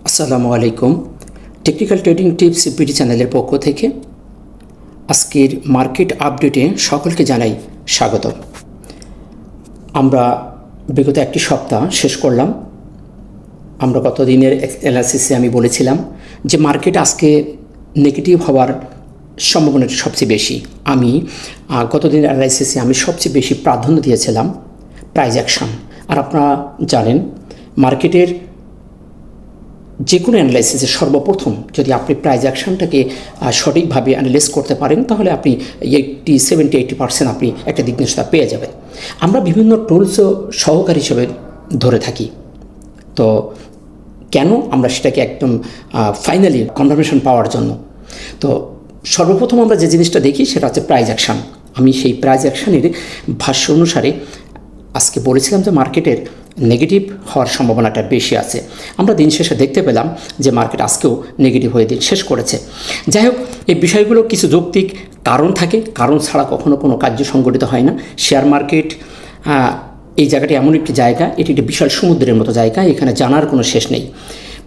আসসালামু আলাইকুম। Technical trading tips PT চ্যানেলের পক্ষ থেকে আজকের মার্কেট আপডেটে সকলকে জানাই স্বাগত। আমরা বিগত একটি সপ্তাহ শেষ করলাম। আমরা গত দিনের অ্যানালাইসিসে আমি বলেছিলাম যে মার্কেট আজকে নেগেটিভ হওয়ার সম্ভাবনাটা সবচেয়ে বেশি। আমি গত দিনের অ্যানালাইসিসে আমি সবচেয়ে বেশি প্রাধান্য দিয়েছিলাম প্রাইস অ্যাকশন। আর আপনারা জানেন মার্কেটের যে কোনো অ্যানালাইসিসে সর্বপ্রথম যদি আপনি প্রাইস অ্যাকশনটাকে সঠিকভাবে অ্যানালাইজ করতে পারেন তাহলে আপনি 70-80% আপনি একটা দিক নির্দেশনা পেয়ে যাবেন। আমরা বিভিন্ন টুলসও সহকারী হিসেবে ধরে থাকি। তো কেন আমরা সেটাকে একদম ফাইনালি কনফার্মেশন পাওয়ার জন্য। তো সর্বপ্রথম আমরা যে জিনিসটা দেখি সেটা হচ্ছে প্রাইস অ্যাকশন। আমি সেই প্রাইস অ্যাকশনের ভাষ্য অনুসারে আজকে বলেছিলাম যে মার্কেটের নেগেটিভ হওয়ার সম্ভাবনাটা বেশি আছে। আমরা দিন শেষে দেখতে পেলাম যে মার্কেট আজকেও নেগেটিভ হয়ে দিন শেষ করেছে। যাই হোক, এই বিষয়গুলো কিছু যৌক্তিক কারণ থাকে, কারণ ছাড়া কখনো কোনো কার্য সংগঠিত হয় না। শেয়ার মার্কেট এই জায়গাটি এমন একটি জায়গা, এটি একটি বিশাল সমুদ্রের মতো জায়গা, এখানে জানার কোনো শেষ নেই।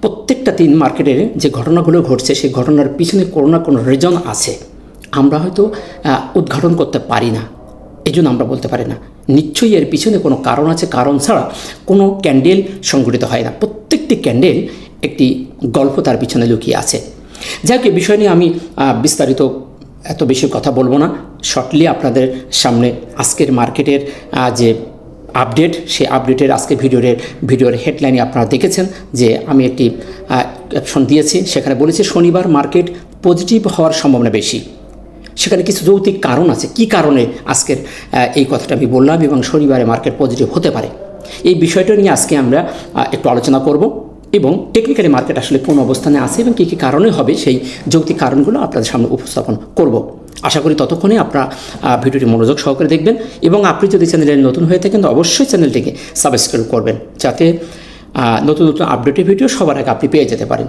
প্রত্যেকটা দিন মার্কেটের যে ঘটনাগুলো ঘটছে সেই ঘটনার পিছনে কোনো না কোনো রিজন আছে, আমরা হয়তো উদ্ঘাটন করতে পারি না, এই জন্য আমরা বলতে পারি না। নিশ্চয়ই এর পিছনে কোনো কারণ আছে, কারণ ছাড়া কোনো ক্যান্ডেল সংগঠিত হয় না। প্রত্যেকটি ক্যান্ডেল একটি গল্প তার পিছনে লুকিয়ে আছে। যাই হোক, এই বিষয় নিয়ে আমি বিস্তারিত এত বেশি কথা বলবো না। শর্টলি আপনাদের সামনে আজকের মার্কেটের যে আপডেট, সেই আপডেটের আজকে ভিডিওর হেডলাইনে আপনারা দেখেছেন যে আমি একটি ক্যাপশন দিয়েছি, সেখানে বলেছি শনিবার মার্কেট পজিটিভ হওয়ার সম্ভাবনা বেশি। সেখানে কিছু যৌক্তিক কারণ আছে। কি কারণে আজকের এই কথাটা আমি বললাম এবং শনিবারে মার্কেট পজিটিভ হতে পারে, এই বিষয়টা নিয়ে আজকে আমরা একটু আলোচনা করব এবং টেকনিক্যালি মার্কেট আসলে কোন অবস্থানে আছে এবং কী কী কারণে হবে সেই যৌক্তিক কারণগুলো আপনাদের সামনে উপস্থাপন করব। আশা করি ততক্ষণে আপনারা ভিডিওটি মনোযোগ সহকারে দেখবেন এবং আপনি যদি চ্যানেলে নতুন হয়ে থাকেন তো অবশ্যই চ্যানেলটিকে সাবস্ক্রাইব করবেন, যাতে নতুন নতুন আপডেটের ভিডিও সবার আগে আপনি পেয়ে যেতে পারেন।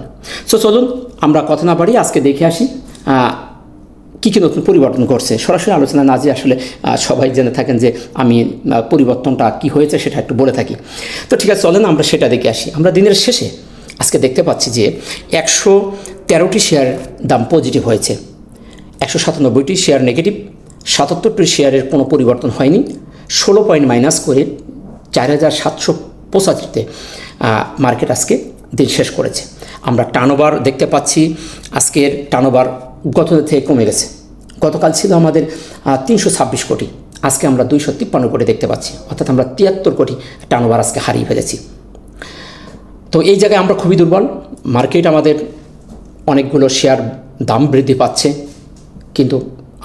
সো চলুন আমরা কথা না বাড়িয়ে আজকে দেখে আসি কী কী নতুন পরিবর্তন করছে। সরাসরি আলোচনা না যে আসলে সবাই জেনে থাকেন যে আমি পরিবর্তনটা কি হয়েছে সেটা একটু বলে থাকি। তো ঠিক আছে, চলেন আমরা সেটা দেখে আসি। আমরা দিনের শেষে আজকে দেখতে পাচ্ছি যে 113টি শেয়ার দাম পজিটিভ হয়েছে, 197টি শেয়ার নেগেটিভ, 77টি শেয়ারের কোনো পরিবর্তন হয়নি। 16 পয়েন্ট মাইনাস করে 4785তে মার্কেট আজকে দিন শেষ করেছে। আমরা টার্নওভার দেখতে পাচ্ছি, আজকের টার্নওভার গত থেকে কমে গেছে। গতকাল ছিল আমাদের 326 কোটি, আজকে আমরা 253 কোটি দেখতে পাচ্ছি, অর্থাৎ আমরা 73 কোটি টার্নওভার আজকে হারিয়ে ফেলেছি। তো এই জায়গায় আমরা খুবই দুর্বল। মার্কেট আমাদের অনেকগুলো শেয়ার দাম বৃদ্ধি পাচ্ছে কিন্তু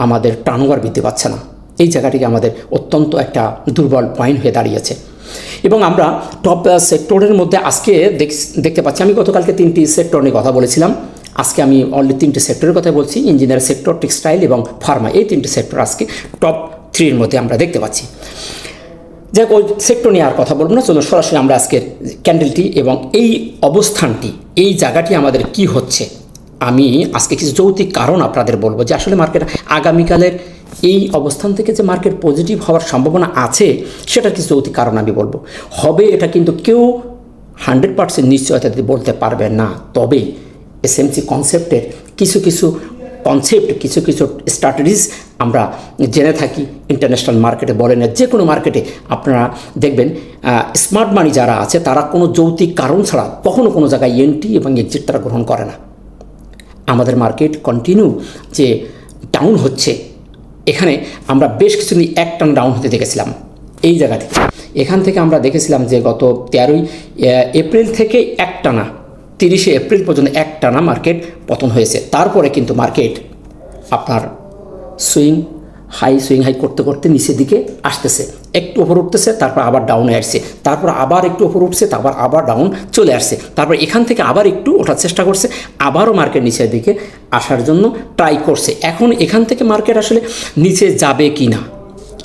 আমাদের টার্নওভার বৃদ্ধি পাচ্ছে না। এই জায়গাটিকে আমাদের অত্যন্ত একটা দুর্বল পয়েন্ট হয়ে দাঁড়িয়েছে এবং আমরা টপ সেক্টরের মধ্যে আজকে দেখতে পাচ্ছি। আমি গতকালকে 3টি সেক্টর নিয়ে কথা বলেছিলাম, আজকে আমি অলরেডি 3টি সেক্টরের কথা বলছি, ইঞ্জিনিয়ার সেক্টর, টেক্সটাইল এবং ফার্মা। এই 3টি সেক্টর আজকে টপ 3 এর মধ্যে আমরা দেখতে পাচ্ছি। যাই হোক, ওই সেক্টর নিয়ে আর কথা বলবো না, চলুন সরাসরি আমরা আজকের ক্যান্ডেলটি এবং এই অবস্থানটি, এই জায়গাটি আমাদের কি হচ্ছে, আমি আজকে কিছু যৌক্তিক কারণ আপনাদের বলবো যে আসলে মার্কেট আগামীকালের এই অবস্থান থেকে যে মার্কেট পজিটিভ হওয়ার সম্ভাবনা আছে সেটার কিছু যৌক্তিক কারণ আমি বলবো। হবে এটা কিন্তু কেউ 100% নিশ্চয়তা দিয়ে বলতে পারবে না, তবে এসএমসি কনসেপ্টের কিছু কনসেপ্ট, কিছু স্ট্র্যাটেজিস আমরা জেনে থাকি। ইন্টারন্যাশনাল মার্কেটে বলেন, যে কোনো মার্কেটে আপনারা দেখবেন স্মার্ট মানি যারা আছে তারা কোনো যৌক্তিক কারণ ছাড়া কখনো কোনো জায়গায় এন্ট্রি এবং এক্সিট তারা গ্রহণ করে না। আমাদের মার্কেট কন্টিনিউ যে ডাউন হচ্ছে, এখানে আমরা বেশ কিছুদিন একটানা ডাউন হতে দেখেছিলাম। এই জায়গা থেকে এখান থেকে আমরা দেখেছিলাম যে গত 13 এপ্রিল থেকে একটানা 30 এপ্রিল পর্যন্ত একটানা মার্কেট পতন হয়েছে। তারপরে কিন্তু মার্কেট আপনার সুইং হাই করতে করতে নিচের দিকে আসতেছে, একটু ওপর উঠতেছে, তারপর আবার ডাউনে আসছে, তারপর আবার একটু ওপর উঠছে, তারপর আবার ডাউন চলে আসছে, তারপর এখান থেকে আবার একটু ওঠার চেষ্টা করছে, আবারও মার্কেট নিচের দিকে আসার জন্য ট্রাই করছে। এখন এখান থেকে মার্কেট আসলে নিচে যাবে কি না,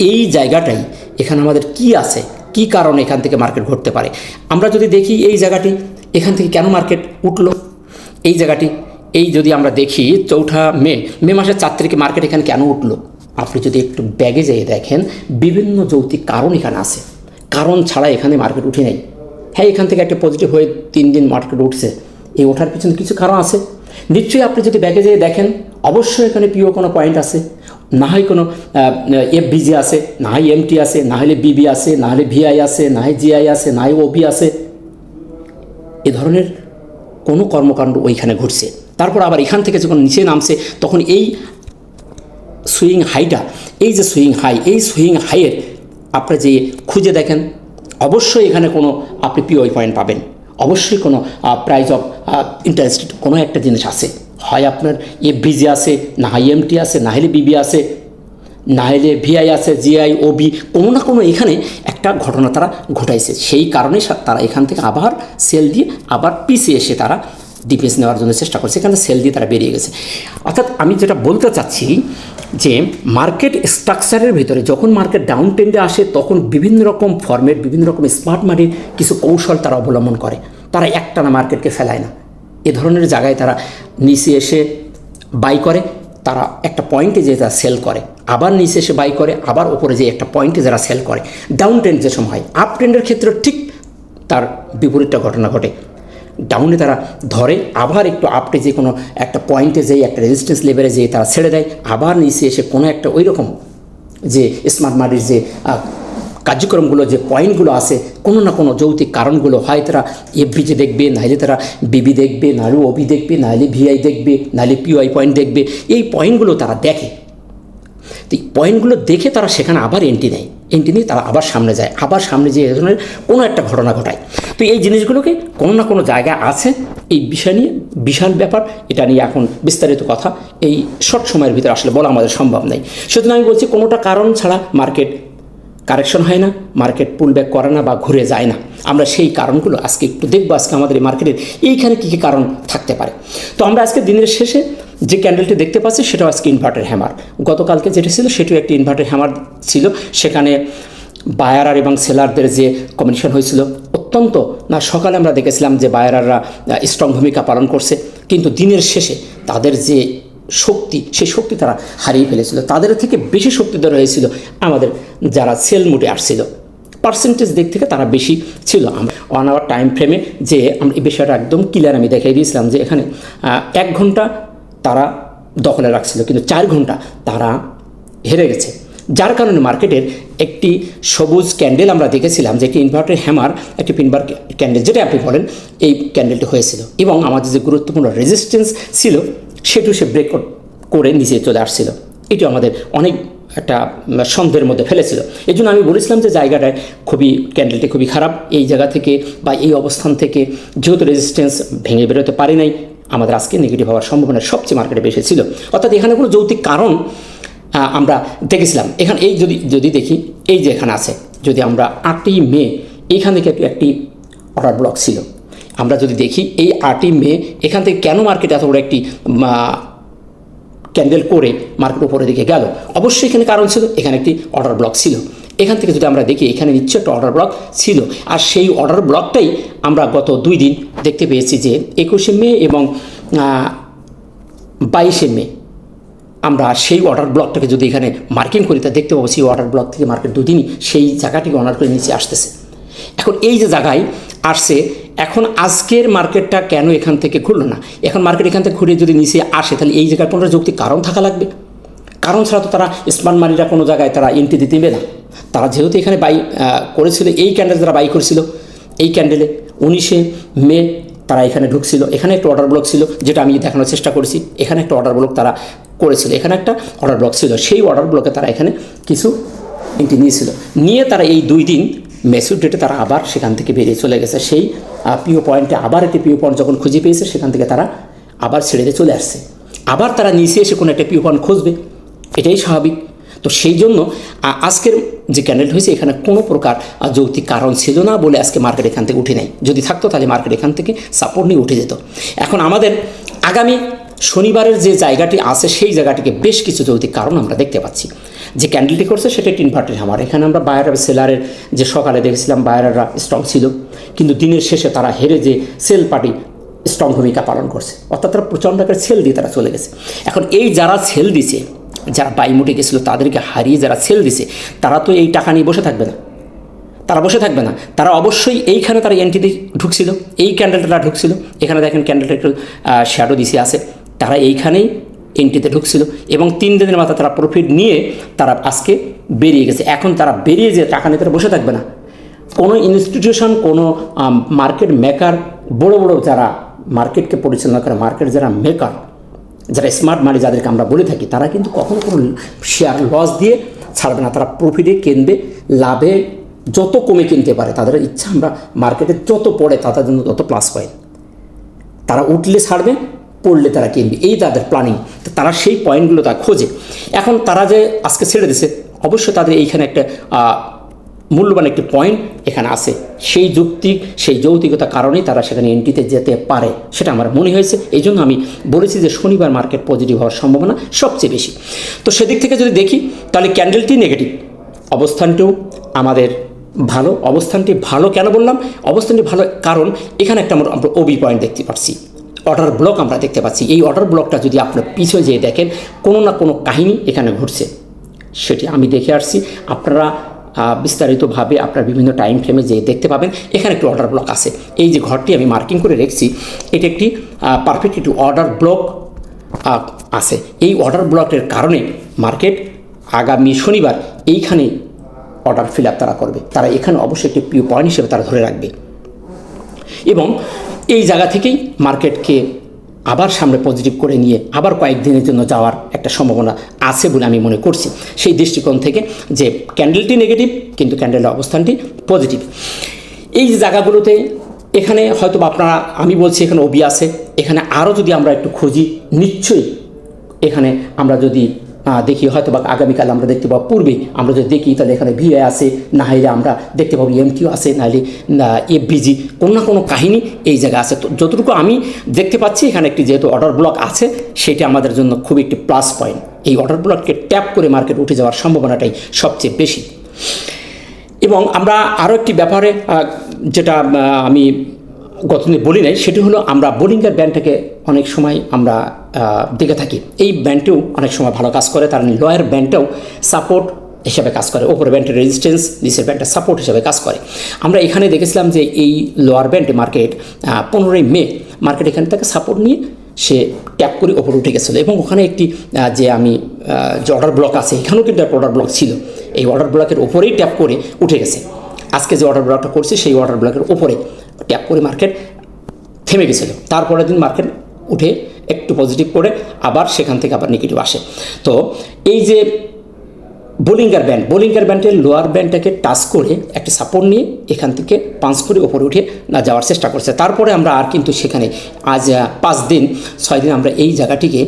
এই জায়গাটাই এখানে আমাদের কি আছে, কি কারণে এখান থেকে মার্কেট ঘটতে পারে। আমরা যদি দেখি এই জায়গাটি, এখান থেকে কেন মার্কেট উঠলো, এই জায়গাটি, এই যদি আমরা দেখি 4 মে মাসের 4 তারিখে মার্কেট এখানে কেন উঠলো, আপনি যদি একটু ব্যাগে যেয়ে দেখেন বিভিন্ন যৌক্তিক কারণ এখানে আছে। কারণ ছাড়া এখানে মার্কেট উঠে নেই। হ্যাঁ, এখান থেকে একটা পজিটিভ হয়ে 3 দিন মার্কেট উঠছে, এই ওঠার পিছনে কিছু কারণ আছে। নিশ্চয়ই আপনি যদি ব্যাগে যেয়ে দেখেন, অবশ্যই এখানে পিও কোনো পয়েন্ট আছে, না হয় কোনো এফবিজি আছে, না হয় এমটি আছে, না হলে বিবি আছে, না হলে ভিআই আছে, না হয় জিআই আছে, না হয় ওবি আছে। এ ধরনের কোনো কর্মকাণ্ড ওইখানে ঘটছে। তারপর আবার এখান থেকে যখন নিচে নামছে তখন এই সুইং হাইটা, এই যে সুইং হাই, এই সুইং হাইয়ের আপনি যে খুঁজে দেখেন, অবশ্যই এখানে কোনো আপনি পিওই পয়েন্ট পাবেন, অবশ্যই কোনো প্রাইস অফ ইন্টারেস্ট কোনো একটা জিনিস আছে। হয় আপনার এফবিজি আছে, না হয় এমটি আছে, না হলে বিবি আছে, না হলে ভিআই আছে, জিআই, ওবি, কোনো না কোনো এখানে একটা ঘটনা তারা ঘটাইছে। সেই কারণে তারা এখান থেকে আবার সেল দিয়ে আবার পিছিয়ে এসে তারা ডিফেন্স নেওয়ার জন্য চেষ্টা করছে, এখানে সেল দিয়ে তারা বেরিয়ে গেছে। অর্থাৎ আমি যেটা বলতে চাচ্ছি যে মার্কেট স্ট্রাকচারের ভিতরে যখন মার্কেট ডাউন ট্রেন্ডে আসে তখন বিভিন্ন রকম ফর্মেট, বিভিন্ন রকম স্মার্ট মানির কিছু কৌশল তারা অবলম্বন করে। তারা একটানা মার্কেটকে ফেলায় না। এ ধরনের জায়গায় তারা নিচে এসে বাই করে, তারা একটা পয়েন্টে যে তারা সেল করে, আবার নিচে এসে বাই করে, আবার ওপরে যে একটা পয়েন্টে যারা সেল করে। ডাউন ট্রেন্ড যে সময় হয়, আপ ট্রেন্ডের ক্ষেত্রে ঠিক তার বিপরীতটা ঘটনা ঘটে। ডাউনে তারা ধরে, আবার একটু আপটে যে কোনো একটা পয়েন্টে যেয়ে একটা রেজিস্ট্যান্স লেভেলে যেয়ে তারা ছেড়ে দেয়, আবার নিচে এসে কোনো একটা ওই রকম যে স্মার্ট মানির যে কার্যক্রমগুলো, যে পয়েন্টগুলো আছে, কোনো না কোনো যৌক্তিক কারণগুলো হয় তারা এফবিজি দেখবে, নাহলে তারা বিবি দেখবে, নাহলে ওবি দেখবে, নাহলে ভিআই দেখবে, নাহলে পিওআই পয়েন্ট দেখবে। এই পয়েন্টগুলো তারা দেখে, তো এই পয়েন্টগুলো দেখে তারা সেখানে আবার এন্ট্রি নেয়, এন্ট্রি নিয়ে তারা আবার সামনে যায়, আবার সামনে যেয়ে এ ধরনের কোনো একটা ঘটনা ঘটায়। তো এই জিনিসগুলোকে কোনো না কোনো জায়গায় আছে। এই বিষয় নিয়ে বিশাল ব্যাপার, এটা নিয়ে এখন বিস্তারিত কথা এই শর্ট সময়ের ভিতরে আসলে বলা আমাদের সম্ভব নেই। সুতরাং আমি বলছি কোনোটা কারণ ছাড়া মার্কেট কারেকশন হয় না, মার্কেট পুল ব্যাক করে না বা ঘুরে যায় না। আমরা সেই কারণগুলো আজকে একটু দেখবো, আজকে আমাদের এই মার্কেটের এইখানে কী কী কারণ থাকতে পারে। তো আমরা আজকে দিনের শেষে যে ক্যান্ডেলটি দেখতে পাচ্ছি সেটাও আজকে ইনভার্টেড হ্যামার। গতকালকে যেটা ছিল সেটিও একটি ইনভার্টেড হ্যামার ছিল। সেখানে বায়ার এবং সেলারদের যে কম্বিনেশন হয়েছিল অত্যন্ত না, সকালে আমরা দেখেছিলাম যে বায়াররা স্ট্রং ভূমিকা পালন করছে, কিন্তু দিনের শেষে তাদের যে শক্তি, সেই শক্তি তারা হারিয়ে ফেলেছিল। তাদের থেকে বেশি শক্তিধর হয়েছিল আমাদের যারা সেল মুডে আসছিল, পার্সেন্টেজ দিক থেকে তারা বেশি ছিল। আমরা 1 আওয়ার টাইম ফ্রেমে যে আমরা এই বিষয়টা একদম ক্লিয়ার আমি দেখিয়ে দিয়েছিলাম যে এখানে 1 ঘন্টা তারা দখলে রাখছিল, কিন্তু 4 ঘন্টা তারা হেরে গেছে। যার কারণে মার্কেটের একটি সবুজ ক্যান্ডেল আমরা দেখেছিলাম যে একটি ইনভার্টেড হ্যামার, একটি পিনবার ক্যান্ডেল যেটা আপনি বলেন, এই ক্যান্ডেলটি হয়েছিল এবং আমাদের যে গুরুত্বপূর্ণ রেজিস্ট্যান্স ছিল সেটিও সে ব্রেক করে নিচে চলে আসছিল। এটি আমাদের অনেক একটা সন্দেহের মধ্যে ফেলেছিল। এই জন্য আমি বলেছিলাম যে জায়গাটায় ক্যান্ডেলটি খুবই খারাপ। এই জায়গা থেকে বা এই অবস্থান থেকে যেহেতু রেজিস্ট্যান্স ভেঙে বেরোতে পারে নাই, আমাদের আজকে নেগেটিভ হওয়ার সম্ভাবনা সবচেয়ে মার্কেটে বেশি ছিল। অর্থাৎ এখানে কোনো যৌক্তিক কারণ আমরা দেখেছিলাম। এখানে এই যদি দেখি, এই যে এখানে আছে, যদি আমরা 8ই মে এইখান থেকে একটি অর্ডার ব্লক ছিল, আমরা যদি দেখি এই 8ই মে এখান থেকে কেন মার্কেটে এত বড় একটি ক্যান্ডেল করে মার্কেট উপরের দিকে গেল, অবশ্যই এখানে কারণ ছিল, এখানে একটি অর্ডার ব্লক ছিল। এখান থেকে যদি আমরা দেখি এখানে নিশ্চয় একটা অর্ডার ব্লক ছিল, আর সেই অর্ডার ব্লকটাই আমরা গত 2 দিন দেখতে পেয়েছি যে 21শে মে এবং 22শে মে আমরা সেই অর্ডার ব্লকটাকে যদি এখানে মার্কিং করি তা দেখতে পাবো সেই অর্ডার ব্লক থেকে মার্কেট 2 দিনই সেই জায়গাটিকে অনার করে নিচে আসতেছে। এখন এই যে জায়গায় আসছে, এখন আজকের মার্কেটটা কেন এখান থেকে ঘুরলো না? এখন মার্কেট এখান থেকে ঘুরে যদি নিচে আসে তাহলে এই জায়গায় কোনো যৌক্তিক কারণ থাকা লাগবে। কারণ ছাড়া তো তারা স্মার্ট মানিরা কোনো জায়গায় তারা এন্ট্রি দিতে দেবে না। তারা যেহেতু এখানে বাই করেছিল, এই ক্যান্ডেল তারা বাই করেছিল, এই ক্যান্ডেলে 19শে মে তারা এখানে ঢুকছিল, এখানে একটা অর্ডার ব্লক ছিল যেটা আমি দেখানোর চেষ্টা করেছি। এখানে একটা অর্ডার ব্লক তারা করেছিল, এখানে একটা অর্ডার ব্লক ছিল, সেই অর্ডার ব্লকে তারা এখানে কিছু এন্ট্রি নিয়েছিল, নিয়ে তারা এই 2 দিন ম্যাচিউর ডেটে তারা আবার সেখান থেকে বেরিয়ে চলে গেছে। সেই পিও পয়েন্টে আবার একটি পিও পয়েন্ট যখন খুঁজে পেয়েছে সেখান থেকে তারা আবার ছেড়ে দিয়ে চলে আসছে। আবার তারা নিচে এসে কোনো একটা পিও পয়েন্ট খুঁজবে, এটাই স্বাভাবিক। তো সেই জন্য আজকের যে ক্যান্ডেল হয়েছে এখানে কোনো প্রকার যৌক্তিক কারণ ছিল না বলে আজকে মার্কেট এখান থেকে উঠে নেয়। যদি থাকতো তাহলে মার্কেট এখান থেকে সাপোর্ট নিয়ে উঠে যেত। এখন আমাদের আগামী শনিবারের যে জায়গাটি আছে সেই জায়গাটিকে বেশ কিছু যৌক্তিক কারণ আমরা দেখতে পাচ্ছি। যে ক্যান্ডেলটি করছে সেটা একটি ইনভার্টেড হ্যামার। এখানে আমরা বায়ার আর সেলারের যে সকালে দেখেছিলাম বায়াররা স্ট্রং ছিল, কিন্তু দিনের শেষে তারা হেরে যে সেল পার্টি স্ট্রং ভূমিকা পালন করছে, অর্থাৎ তারা প্রচণ্ড আকারে সেল দিয়ে তারা চলে গেছে। এখন এই যারা সেল দিছে, যারা বাই মুটে গেছিলো তাদেরকে হারিয়ে যারা সেল দিছে, তারা তো এই টাকা নিয়ে বসে থাকবে না, তারা বসে থাকবে না, তারা অবশ্যই এইখানে তারা এন্ট্রি ঢুকছিল, এই ক্যান্ডেলটা ঢুকছিল, এখানে দেখেন ক্যান্ডেলটা একটু শ্যাডো দিছে আছে, তারা এইখানেই এন্ট্রিতে ঢুকছিল এবং 3 দিনের মাথায় তারা প্রফিট নিয়ে তারা আজকে বেরিয়ে গেছে। এখন তারা বেরিয়ে যে টাকা নিয়ে তারা বসে থাকবে না। কোনো ইনস্টিটিউশন, কোনো মার্কেট মেকার, বড় বড় যারা মার্কেটকে পরিচালনা করে, মার্কেট যারা মেকার, যারা স্মার্ট মানি যাদেরকে আমরা বলে থাকি, তারা কিন্তু কখনো কোনো শেয়ার লস দিয়ে ছাড়বে না। তারা প্রফিটে কিনবে, লাভে যত কমে কিনতে পারে, তাদের ইচ্ছা আমরা মার্কেটে যত পড়ে তাদের জন্য তত প্লাস পয়েন্ট। তারা উঠলে ছাড়বে, পড়লে তারা কিনবে, এই তাদের প্ল্যানিং। তো তারা সেই পয়েন্টগুলো তারা খোঁজে। এখন তারা যে আজকে ছেড়ে দিছে, অবশ্যই তাদের এইখানে একটা মূল্যবান একটি পয়েন্ট এখানে আছে, সেই সেই যৌক্তিকতার কারণেই তারা সেখানে এন্ট্রিতে যেতে পারে, সেটা আমার মনে হয়েছে। এই জন্য আমি বলেছি যে শনিবার মার্কেট পজিটিভ হওয়ার সম্ভাবনা সবচেয়ে বেশি। তো সেদিক থেকে যদি দেখি তাহলে ক্যান্ডেলটি নেগেটিভ, অবস্থানটিও আমাদের ভালো। অবস্থানটি ভালো কেন বললাম? অবস্থানটি ভালো কারণ এখানে একটা আমরা ওবি পয়েন্ট দেখতে পাচ্ছি, অর্ডার ব্লক আমরা দেখতে পাচ্ছি। এই অর্ডার ব্লকটা যদি আপনার পিছনে যেয়ে দেখেন, কোনো না কোনো কাহিনী এখানে ঘটছে, সেটি আমি দেখে আসছি। আপনারা বিস্তারিতভাবে আপনার বিভিন্ন টাইম ফ্রেমে যে দেখতে পাবেন, এখানে একটি অর্ডার ব্লক আছে। এই যে ঘরটি আমি মার্কিং করে রেখেছি, এটি একটি পারফেক্ট একটি অর্ডার ব্লক আছে। এই অর্ডার ব্লকের কারণে মার্কেট আগামী শনিবার এইখানে অর্ডার ফিল আপ তারা করবে। তারা এখানে অবশ্যই একটি প্রিয় পয়েন্ট হিসেবে তারা ধরে রাখবে এবং এই জায়গা থেকেই মার্কেটকে আবার সামনে পজিটিভ করে নিয়ে আবার কয়েকদিনের জন্য যাওয়ার একটা সম্ভাবনা আছে বলে আমি মনে করছি। সেই দৃষ্টিকোণ থেকে যে ক্যান্ডেলটি নেগেটিভ কিন্তু ক্যান্ডেলের অবস্থানটি পজিটিভ। এই জায়গাগুলোতে এখানে হয়তো আপনারা, আমি বলছি এখানে ওবি আছে, এখানে আরও যদি আমরা একটু খুঁজি, নিশ্চয়ই এখানে আমরা যদি দেখি, হয়তো বা আগামীকাল আমরা দেখতে পাবো, পূর্বে আমরা যদি দেখি তাহলে এখানে ভিআই আছে, না হলে আমরা দেখতে পাবো এমকিউ আছে, নাহলে এফবিজি, কোনো না কোনো কাহিনী এই জায়গায় আছে। তো যতটুকু আমি দেখতে পাচ্ছি এখানে একটি যেহেতু অর্ডার ব্লক আছে, সেটা আমাদের জন্য খুব একটি প্লাস পয়েন্ট। এই অর্ডার ব্লককে ট্যাপ করে মার্কেট উঠে যাওয়ার সম্ভাবনাটাই সবচেয়ে বেশি। এবং আমরা আরও একটি ব্যাপারে যেটা আমি গতদিন বলি নাই, সেটি হলো আমরা বোলিঙ্গার ব্যান্ডটাকে অনেক সময় আমরা দেখে থাকি। এই ব্যান্ডটিও অনেক সময় ভালো কাজ করে, তার লোয়ার ব্যান্ডটাও সাপোর্ট হিসাবে কাজ করে, ওপর ব্যান্ডের রেজিস্ট্যান্স, নিচের ব্যান্ডটা সাপোর্ট হিসাবে কাজ করে। আমরা এখানে দেখেছিলাম যে এই লোয়ার ব্যান্ডে মার্কেট 15ই মে মার্কেট এখান থেকে সাপোর্ট নিয়ে সে ট্যাপ করে ওপরে উঠে গেছিলো এবং ওখানে একটি যে আমি যে অর্ডার ব্লক আছে, এখানেও কিন্তু একটা অর্ডার ব্লক ছিল, এই অর্ডার ব্লকের ওপরেই ট্যাপ করে উঠে গেছে। আজকে যে অর্ডার ব্লকটা করছে সেই অর্ডার ব্লকের ওপরে ট্যাপ করে মার্কেট থেমে গেছিলো। তারপরের দিন মার্কেট উঠে একটু পজিটিভ করে আবার সেখান থেকে আবার নেগেটিভ আসে। তো এই যে বোলিঙ্গার ব্যান্ডের লোয়ার ব্যান্ডটাকে টাচ করে একটা সাপোর্ট নিয়ে এখান থেকে পাঞ্চ করে ওপরে উঠে না যাওয়ার চেষ্টা করছে। তারপরে আমরা আর কিন্তু সেখানে আজ 6 দিন আমরা এই জায়গাটিকে,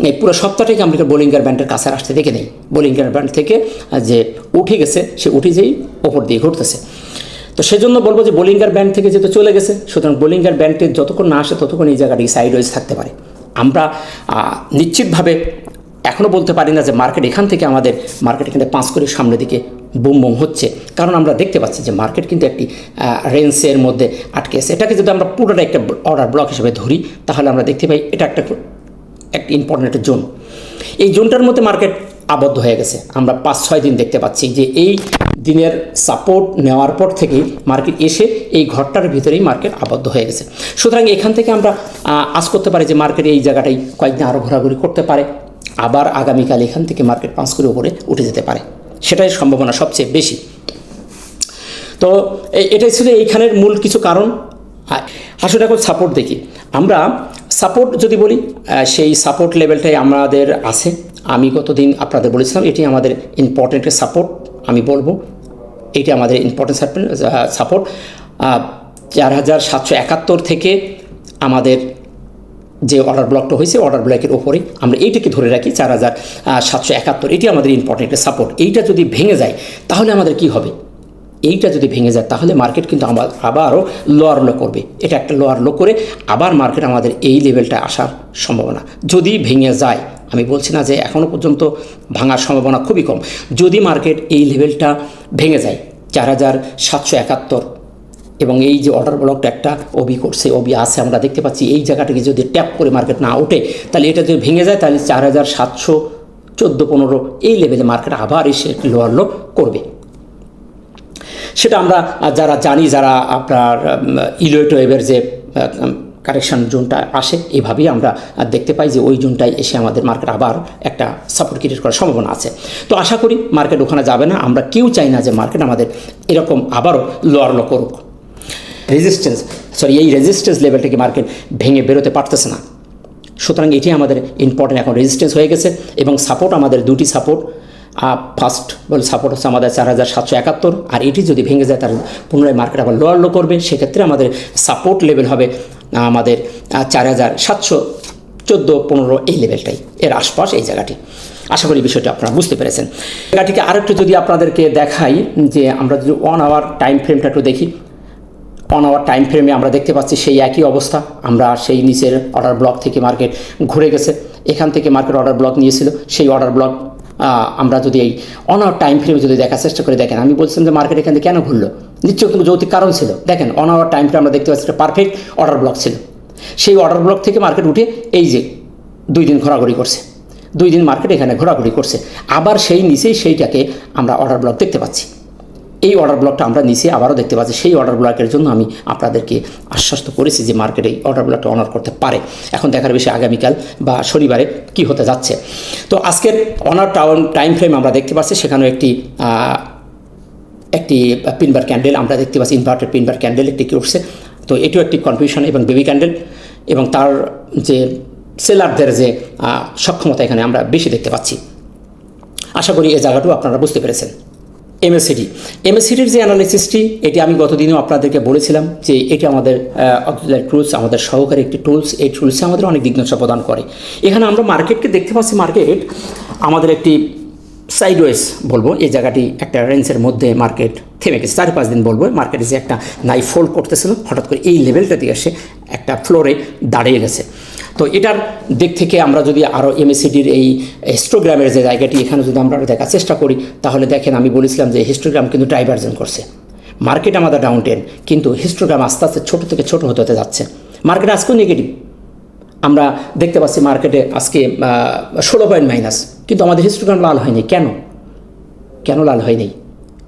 এই পুরো সপ্তাহটাকে আমরা বোলিঙ্গার ব্যান্ডের কাছে আসতে দেখে নেই। বোলিঙ্গার ব্যান্ড থেকে যে উঠে গেছে, সে উঠে যেই ওপর দিয়ে ঘুরতেছে। তো সেজন্য বলবো যে বোলিঙ্গার ব্যান্ড থেকে যেহেতু চলে গেছে, সুতরাং বোলিঙ্গার ব্যান্ডে যতক্ষণ না আসে ততক্ষণ এই জায়গাটি সাইডওয়েজ থাকতে পারে। আমরা নিশ্চিতভাবে এখনও বলতে পারি না যে মার্কেট এখান থেকে আমাদের মার্কেট এখানে 5 করে সামনের দিকে বুম বুম হচ্ছে, কারণ আমরা দেখতে পাচ্ছি যে মার্কেট কিন্তু একটি রেঞ্জের মধ্যে আটকে আছে। এটাকে যদি আমরা পুরোটা একটা অর্ডার ব্লক হিসেবে ধরি, তাহলে আমরা দেখতে পাই এটা একটা ইম্পর্টেন্ট জোন। এই জোনটার মধ্যে মার্কেট আবদ্ধ হয়ে গেছে। আমরা 5-6 দিন দেখতে পাচ্ছি যে এই দিনের সাপোর্ট নেওয়ার পর থেকেই মার্কেট এসে এই ঘরটার ভিতরেই মার্কেট আবদ্ধ হয়ে গেছে। সুতরাং এখান থেকে আমরা আজ করতে পারি যে মার্কেট এই জায়গাটাই কয়েকদিন আরও ঘোরাঘুরি করতে পারে, আবার আগামীকাল এখান থেকে মার্কেট 5 করে উপরে উঠে যেতে পারে, সেটাই সম্ভাবনা সবচেয়ে বেশি। তো এটাই ছিল এইখানের মূল কিছু কারণ। আসলে এখন সাপোর্ট দেখি, আমরা সাপোর্ট যদি বলি, সেই সাপোর্ট লেভেলটাই আমাদের আছে। আমি গতদিন আপনাদের বলেছিলাম এটি আমাদের ইম্পর্টেন্ট সাপোর্ট, আমি বলবো এটি আমাদের ইম্পর্টেন্ট সাপোর্ট 4771 থেকে আমাদের যে অর্ডার ব্লকটা হয়েছে, অর্ডার ব্লকের ওপরেই আমরা এইটাকে ধরে রাখি 4771, এটি আমাদের ইম্পর্টেন্ট সাপোর্ট। এইটা যদি ভেঙে যায় তাহলে আমাদের কি হবে? এইটা যদি ভেঙে যায় তাহলে মার্কেট কিন্তু আবারও লোয়ার লো করবে। এটা একটা লোয়ার লো করে আবার মার্কেট আমাদের এই লেভেলটা আসার সম্ভাবনা, যদি ভেঙে যায়, আমি বলছি না যে এখনও পর্যন্ত ভাঙার সম্ভাবনা খুবই কম, যদি মার্কেট এই লেভেলটা ভেঙে যায় 4771 এবং এই যে অর্ডার ব্লকটা একটা ওবি করছে, ওবি আছে, আমরা দেখতে পাচ্ছি এই জায়গাটাকে যদি ট্যাপ করে মার্কেট না ওঠে, তাহলে এটা যদি ভেঙে যায় তাহলে 4714-15 এই লেভেলে মার্কেট আবার এসে লোয়ার লো করবে। সেটা আমরা যারা জানি, যারা আপনার ইলিয়ট ওয়েভের যে কারেকশন জোনটা আসে, এইভাবেই আমরা দেখতে পাই যে ওই জোনটায় এসে আমাদের মার্কেট আবার একটা সাপোর্ট ক্রিয়েট করার সম্ভাবনা আছে। তো আশা করি মার্কেট ওখানে যাবে না। আমরা কেউ চাই না যে মার্কেট আমাদের এরকম আবারও লোয়ার লো করুক। এই রেজিস্ট্যান্স লেভেলটাকে মার্কেট ভেঙে বেরোতে পারতেছে না। সুতরাং এটি আমাদের ইম্পর্টেন্ট এখন রেজিস্ট্যান্স হয়ে গেছে এবং সাপোর্ট আমাদের দুটি সাপোর্ট। ফার্স্ট বল সাপোর্ট হচ্ছে আমাদের 4771, আর এটি যদি ভেঙে যায় তাহলে পুনরায় মার্কেট আবার লোয়ার লো করবে। সেক্ষেত্রে আমাদের সাপোর্ট লেভেল হবে আমাদের 4714-15 এই লেভেলটাই, এর আশপাশ এই জায়গাটি। আশা করি বিষয়টা আপনারা বুঝতে পেরেছেন। জায়গাটিকে আরেকটু যদি আপনাদেরকে দেখাই, যে আমরা যদি 1 আওয়ার টাইম ফ্রেমটা একটু দেখি, 1 আওয়ার টাইম ফ্রেমে আমরা দেখতে পাচ্ছি সেই একই অবস্থা। আমরা সেই নিচের অর্ডার ব্লক থেকে মার্কেট ঘুরে গেছে, এখান থেকে মার্কেট অর্ডার ব্লক নিয়েছিল। সেই অর্ডার ব্লক আমরা যদি এই 1 আওয়ার টাইম ফ্রেমে যদি দেখার চেষ্টা করে দেখেন, আমি বলছিলাম যে মার্কেট এখান থেকে কেন ঘুরলো, নিশ্চয়ই কোনো যৌক্তিক কারণ ছিল। দেখেন 1 আওয়ার টাইম ফ্রেম আমরা দেখতে পাচ্ছি একটা পারফেক্ট অর্ডার ব্লক ছিল। সেই অর্ডার ব্লক থেকে মার্কেট উঠে এই যে 2 দিন ঘোরাঘুরি করছে, 2 দিন মার্কেট এখানে ঘোরাঘুরি করছে। আবার সেই নিচেই সেইটাকে আমরা অর্ডার ব্লক দেখতে পাচ্ছি। এই অর্ডার ব্লকটা আমরা নিচে আবারও দেখতে পাচ্ছি। সেই অর্ডার ব্লকের জন্য আমি আপনাদেরকে আশ্বস্ত করেছি যে মার্কেট এই অর্ডার ব্লকটা অনার করতে পারে। এখন দেখার বিষয় আগামীকাল বা শনিবারে কি হতে যাচ্ছে। তো আজকের অনার টাইম ফ্রেম আমরা দেখতে পাচ্ছি, সেখানেও একটি পিনবার ক্যান্ডেল আমরা দেখতে পাচ্ছি, ইনভার্টেড পিনবার ক্যান্ডেল একটি উঠছে। তো এটিও একটি কনফিউশন এবং বেবি ক্যান্ডেল, এবং তার যে সেলারদের যে সক্ষমতা এখানে আমরা বেশি দেখতে পাচ্ছি। আশা করি এই জায়গাটাও আপনারা বুঝতে পেরেছেন। এমএসিডির যে অ্যানালিসিসটি, এটি আমি গতদিনও আপনাদেরকে বলেছিলাম যে এটি আমাদের অক্সিলারি টুলস, আমাদের সহকারী একটি টুলস। এই টুলসে আমাদের অনেক দিগ্দশা প্রদান করে। এখানে আমরা মার্কেটকে দেখতে পাচ্ছি, মার্কেট আমাদের একটি সাইডওয়েজ বলবো, এই জায়গাটি একটা রেঞ্জের মধ্যে মার্কেট থেমে গেছে। 4-5 দিন বলবো মার্কেটে যে একটা নাই ফোল্ড করতেছিল, হঠাৎ করে এই লেভেলটা দিয়ে এসে একটা ফ্লোরে দাঁড়িয়ে গেছে। তো এটার দিক থেকে আমরা যদি আরও এমএসিডির এই হিস্টোগ্রামের যে জায়গাটি এখানে যদি আমরা দেখার চেষ্টা করি, তাহলে দেখেন আমি বলেছিলাম যে হিস্টোগ্রাম কিন্তু ডাইভার্জেন্ট করছে। মার্কেট আমাদের ডাউন টেন, কিন্তু হিস্টোগ্রাম আস্তে আস্তে ছোটো থেকে ছোটো হতে হতে যাচ্ছে। মার্কেট আজকেও নেগেটিভ আমরা দেখতে পাচ্ছি, মার্কেটে আজকে 16 পয়েন্ট মাইনাস, কিন্তু আমাদের হিস্টোগ্রাম লাল হয়নি। কেন লাল হয়নি,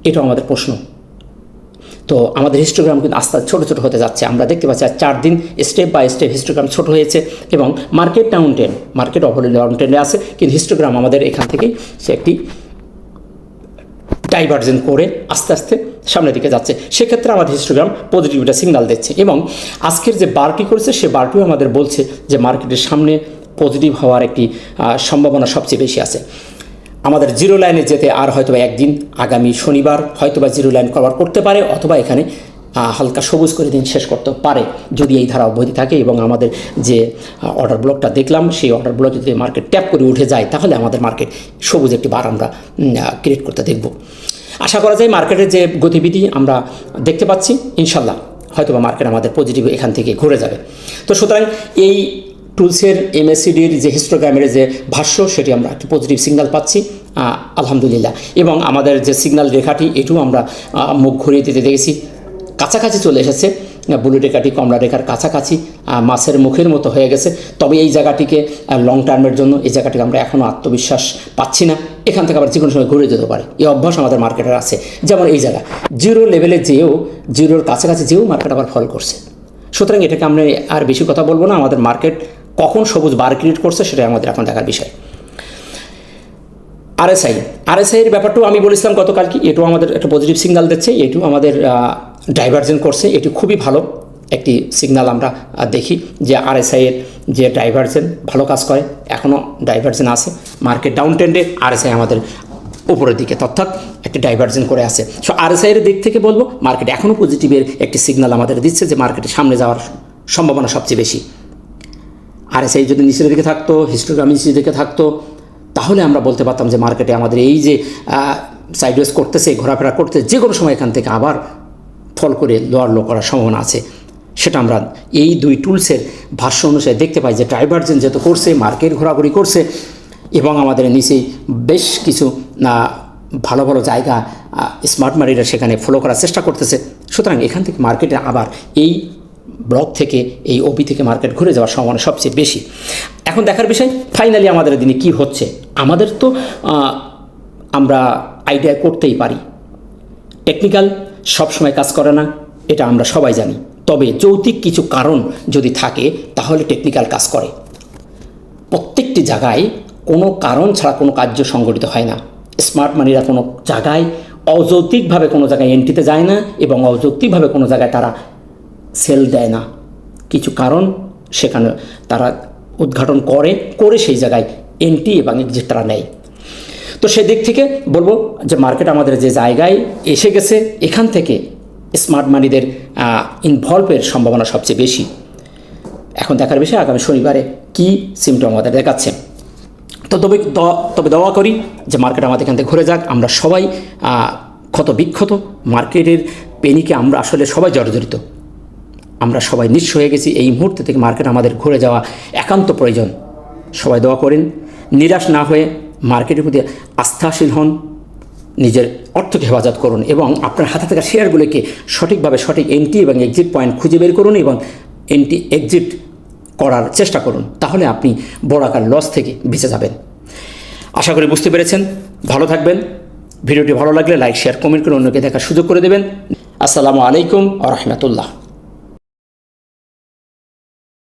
এটাও আমাদের প্রশ্ন। তো আমাদের হিস্টোগ্রাম কিন্তু আস্তে আস্তে ছোটো ছোটো হতে যাচ্ছে। আমরা দেখতে পাচ্ছি আর 4 দিন স্টেপ বাই স্টেপ হিস্টোগ্রাম ছোটো হয়েছে এবং market down ten, market overall down টেনে আছে, কিন্তু হিস্টোগ্রাম আমাদের এখান থেকেই সে একটি ডাইভার্জেন্ট করে আস্তে আস্তে সামনের দিকে যাচ্ছে। সেক্ষেত্রে আমাদের হিস্টোগ্রাম পজিটিভিটা সিগন্যাল দিচ্ছে এবং আজকের যে বারটি করেছে সে বারটিও আমাদের বলছে যে মার্কেটের সামনে পজিটিভ হওয়ার একটি সম্ভাবনা সবচেয়ে বেশি আছে। আমাদের জিরো লাইনে যেতে আর হয়তোবা একদিন, আগামী শনিবার হয়তোবা জিরো লাইন কভার করতে পারে, অথবা এখানে হালকা সবুজ করে দিন শেষ করতে পারে যদি এই ধারা অব্যাহত থাকে। এবং আমাদের যে অর্ডার ব্লকটা দেখলাম, সেই অর্ডার ব্লক যদি মার্কেট ট্যাপ করে উঠে যায়, তাহলে আমাদের মার্কেট সবুজ একটি বার আমরা ক্রিয়েট করতে দেখব। আশা করা যায় মার্কেটের যে গতিবিধি আমরা দেখতে পাচ্ছি, ইনশাল্লাহ হয়তোবা মার্কেট আমাদের পজিটিভ এখান থেকে ঘুরে যাবে। তো সুতরাং এই টুলসের এমএসিডির যে হিস্টোগ্রামের যে ভাষ্য, সেটি আমরা একটি পজিটিভ সিগন্যাল পাচ্ছি আলহামদুলিল্লাহ। এবং আমাদের যে সিগন্যাল রেখাটি, এটিও আমরা মুখ ঘুরিয়ে দিতে দেখেছি, কাছাকাছি চলে এসেছে। ব্লু রেখাটি কমলা রেখার কাছাকাছি মাছের মুখের মতো হয়ে গেছে। তবে এই জায়গাটিকে লং টার্মের জন্য এই জায়গাটিকে আমরা এখনও আত্মবিশ্বাস পাচ্ছি না। এখান থেকে আবার যে কোনো সময় ঘুরে যেতে পারে, এই অভ্যাস আমাদের মার্কেটের আছে। যেমন এই জায়গা জিরো লেভেলে যেও, জিরোর কাছাকাছি যেও মার্কেট আবার ফল করছে। সুতরাং এটাকে আমরা আর বেশি কথা বলবো না। আমাদের মার্কেট কখন সবুজ বার ক্রিয়েট করছে সেটাই আমাদের এখন দেখার বিষয়। আরএসআইয়ের ব্যাপারটাও আমি বলেছিলাম গতকাল কি, এটাও আমাদের একটা পজিটিভ সিগন্যাল দিচ্ছে, এটিও আমাদের ডাইভার্জেন্ট করছে। এটি খুবই ভালো একটি সিগন্যাল আমরা দেখি যে আরএসআইয়ের যে ডাইভার্জেন্ট ভালো কাজ করে, এখনও ডাইভার্জেন্ট আছে। মার্কেট ডাউন ট্রেন্ডে, আরএসআই আমাদের উপরের দিকে, অর্থাৎ একটি ডাইভার্জেন্ট করে আছে। সো আরএসআইয়ের দিক থেকে বলবো মার্কেট এখনও পজিটিভের একটি সিগন্যাল আমাদের দিচ্ছে যে মার্কেটের সামনে যাওয়ার সম্ভাবনা সবচেয়ে বেশি। আরএসআই যদি নিচের দিকে থাকতো, হিস্টোগ্রাম নিচের দিকে থাকতো, তাহলে আমরা বলতে পারতাম যে মার্কেটে আমাদের এই যে সাইডওয়েজ করতেছে, ঘোরাফেরা করতে, যে কোনো সময় এখান থেকে আবার ফল করে লোয়ার লো করার সম্ভাবনা আছে। সেটা আমরা এই দুই টুলসের ভাষ্য অনুসারে দেখতে পাই যে ডাইভার্জেন্ট যেহেতু করছে, মার্কেট ঘোরাঘুরি করছে এবং আমাদের নিচেই বেশ কিছু ভালো ভালো জায়গা স্মার্ট মানিরা সেখানে ফলো করার চেষ্টা করতেছে। সুতরাং এখান থেকে মার্কেটে আবার এই ব্লক থেকে, এই ওপি থেকে মার্কেট ঘুরে যাওয়ার সম্ভাবনা সবচেয়ে বেশি। এখন দেখার বিষয় ফাইনালি আমাদের দিনে কি হচ্ছে। আমাদের তো আমরা আইডিয়া করতেই পারি, টেকনিক্যাল সবসময় কাজ করে না, এটা আমরা সবাই জানি। তবে যৌক্তিক কিছু কারণ যদি থাকে তাহলে টেকনিক্যাল কাজ করে। প্রত্যেকটি জায়গায় কোনো কারণ ছাড়া কোনো কার্য সংগঠিত হয় না। স্মার্ট মানিরা কোনো জায়গায় অযৌক্তিকভাবে কোনো জায়গায় এন্ট্রিতে যায় না এবং অযৌক্তিকভাবে কোনো জায়গায় তারা সেল দেয় না। কিছু কারণ সেখানে তারা উদ্ঘাটন করে সেই জায়গায় এন্ট্রি এবং এক্সিট তারা নেয়। তো সেদিক থেকে বলবো যে মার্কেট আমাদের যে জায়গায় এসে গেছে, এখান থেকে স্মার্ট মানিদের ইনভলভের সম্ভাবনা সবচেয়ে বেশি। এখন দেখার বিষয় আগামী শনিবারে কী সিমটম আমাদের দেখাচ্ছে। তো তবে দোয়া করি যে মার্কেট আমাদের এখান থেকে ঘুরে যাক। আমরা সবাই ক্ষত বিক্ষত, মার্কেটের পেনিকে আমরা আসলে সবাই জর্জরিত, আমরা সবাই নিঃস্ব হয়ে গেছি। এই মুহূর্তে থেকে মার্কেট আমাদের ঘুরে যাওয়া একান্ত প্রয়োজন। সবাই দোয়া করেন, নিরাশ না হয়ে মার্কেটের প্রতি আস্থাশীল হন, নিজের অর্থকে হেফাজত করুন এবং আপনার হাতে থাকা শেয়ারগুলোকে সঠিকভাবে সঠিক এন্ট্রি এবং এক্সিট পয়েন্ট খুঁজে বের করুন এবং এন্ট্রি এক্সিট করার চেষ্টা করুন। তাহলে আপনি বড় আকার লস থেকে বেঁচে যাবেন। আশা করি বুঝতে পেরেছেন। ভালো থাকবেন। ভিডিওটি ভালো লাগলে লাইক, শেয়ার, কমেন্ট করে অন্যকে দেখার সুযোগ করে দেবেন। আসসালামু আলাইকুম ওয়া রাহমাতুল্লাহ।